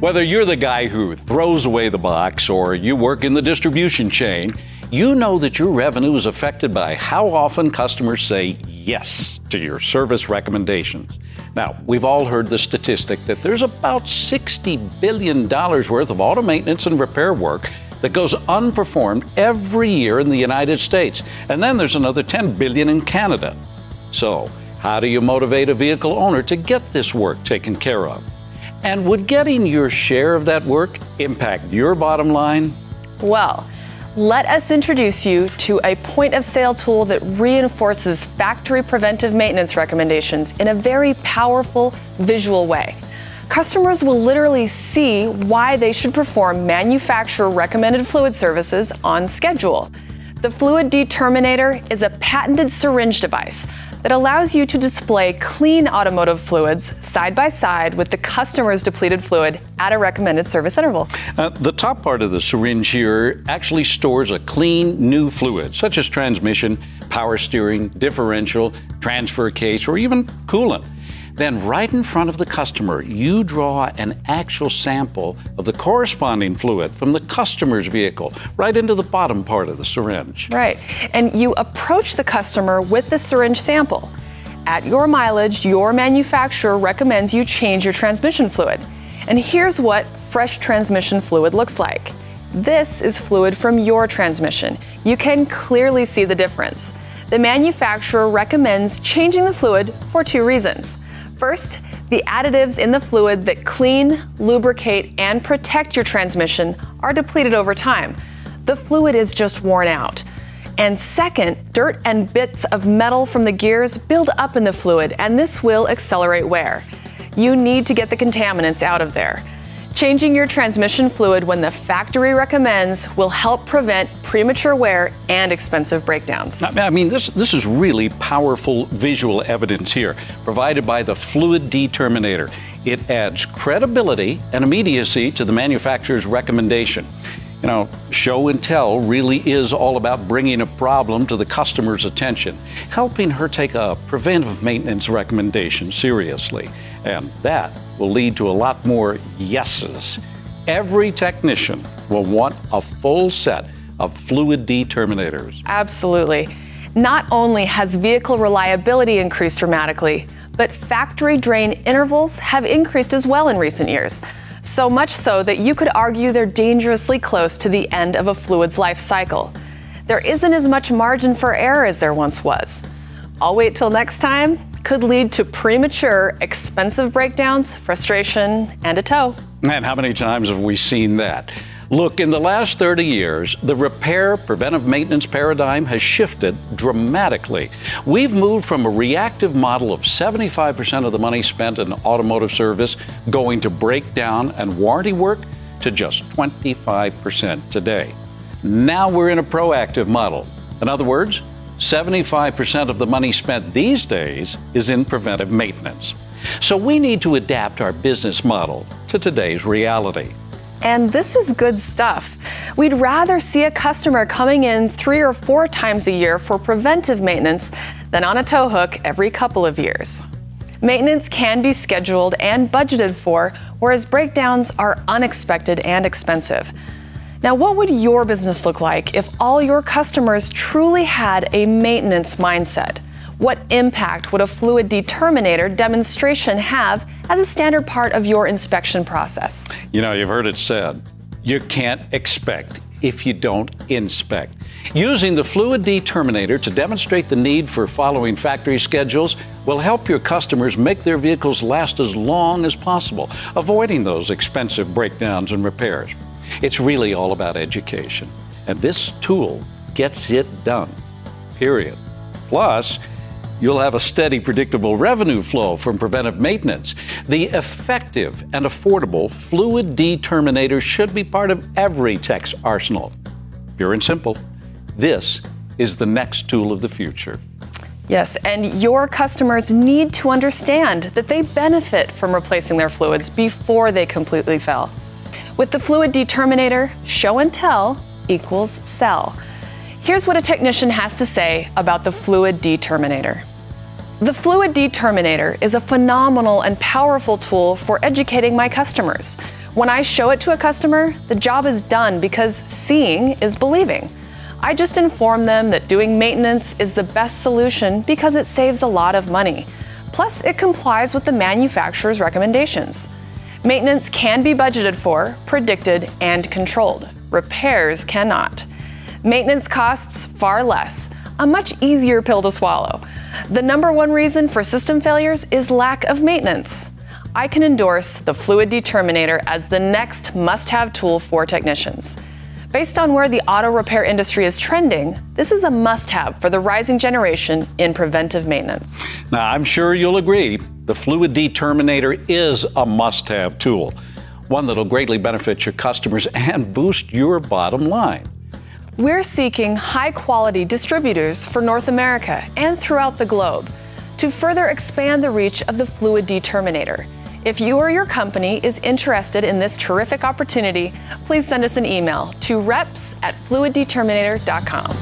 Whether you're the guy who throws away the box or you work in the distribution chain, you know that your revenue is affected by how often customers say yes to your service recommendations. Now, we've all heard the statistic that there's about $60 billion worth of auto maintenance and repair work that goes unperformed every year in the United States. And then there's another $10 billion in Canada. So, how do you motivate a vehicle owner to get this work taken care of? And would getting your share of that work impact your bottom line? Well, let us introduce you to a point-of-sale tool that reinforces factory preventive maintenance recommendations in a very powerful visual way. Customers will literally see why they should perform manufacturer-recommended fluid services on schedule. The FluidD-Terminator is a patented syringe device that allows you to display clean automotive fluids side by side with the customer's depleted fluid at a recommended service interval. The top part of the syringe here actually stores a clean new fluid, such as transmission, power steering, differential, transfer case, or even coolant. Then right in front of the customer, you draw an actual sample of the corresponding fluid from the customer's vehicle right into the bottom part of the syringe. Right, and you approach the customer with the syringe sample. At your mileage, your manufacturer recommends you change your transmission fluid. And here's what fresh transmission fluid looks like. This is fluid from your transmission. You can clearly see the difference. The manufacturer recommends changing the fluid for two reasons. First, the additives in the fluid that clean, lubricate, and protect your transmission are depleted over time. The fluid is just worn out. And second, dirt and bits of metal from the gears build up in the fluid, and this will accelerate wear. You need to get the contaminants out of there. Changing your transmission fluid when the factory recommends will help prevent premature wear and expensive breakdowns. I mean, this is really powerful visual evidence here, provided by the FluidD-Terminator. It adds credibility and immediacy to the manufacturer's recommendation. You know, show and tell really is all about bringing a problem to the customer's attention, helping her take a preventive maintenance recommendation seriously. And that will lead to a lot more yeses. Every technician will want a full set of FluidD-Terminators. Absolutely. Not only has vehicle reliability increased dramatically, but factory drain intervals have increased as well in recent years. So much so that you could argue they're dangerously close to the end of a fluid's life cycle. There isn't as much margin for error as there once was. I'll wait till next time could lead to premature, expensive breakdowns, frustration, and a tow. And how many times have we seen that? Look, in the last 30 years, the repair preventive maintenance paradigm has shifted dramatically. We've moved from a reactive model of 75% of the money spent in automotive service going to breakdown and warranty work to just 25% today. Now we're in a proactive model. In other words, 75% of the money spent these days is in preventive maintenance. So we need to adapt our business model to today's reality. And this is good stuff. We'd rather see a customer coming in 3 or 4 times a year for preventive maintenance than on a tow hook every couple of years. Maintenance can be scheduled and budgeted for, whereas breakdowns are unexpected and expensive. Now, what would your business look like if all your customers truly had a maintenance mindset? What impact would a FluidD-Terminator demonstration have as a standard part of your inspection process? You know, you've heard it said, you can't expect if you don't inspect. Using the FluidD-Terminator to demonstrate the need for following factory schedules will help your customers make their vehicles last as long as possible, avoiding those expensive breakdowns and repairs. It's really all about education, and this tool gets it done, period. Plus, you'll have a steady, predictable revenue flow from preventive maintenance. The effective and affordable FluidD-Terminator should be part of every tech's arsenal. Pure and simple, this is the next tool of the future. Yes, and your customers need to understand that they benefit from replacing their fluids before they completely fail. With the FluidD-Terminator, show and tell equals sell. Here's what a technician has to say about the FluidD-Terminator. The FluidD-Terminator is a phenomenal and powerful tool for educating my customers. When I show it to a customer, the job is done because seeing is believing. I just inform them that doing maintenance is the best solution because it saves a lot of money. Plus, it complies with the manufacturer's recommendations. Maintenance can be budgeted for, predicted, and controlled. Repairs cannot. Maintenance costs far less, a much easier pill to swallow. The #1 reason for system failures is lack of maintenance. I can endorse the FluidD-Terminator as the next must-have tool for technicians. Based on where the auto repair industry is trending, this is a must-have for the rising generation in preventive maintenance. Now, I'm sure you'll agree, the FluidD-Terminator is a must-have tool, one that'll greatly benefit your customers and boost your bottom line. We're seeking high-quality distributors for North America and throughout the globe to further expand the reach of the FluidD-Terminator. If you or your company is interested in this terrific opportunity, please send us an email to reps@fluiddeterminator.com.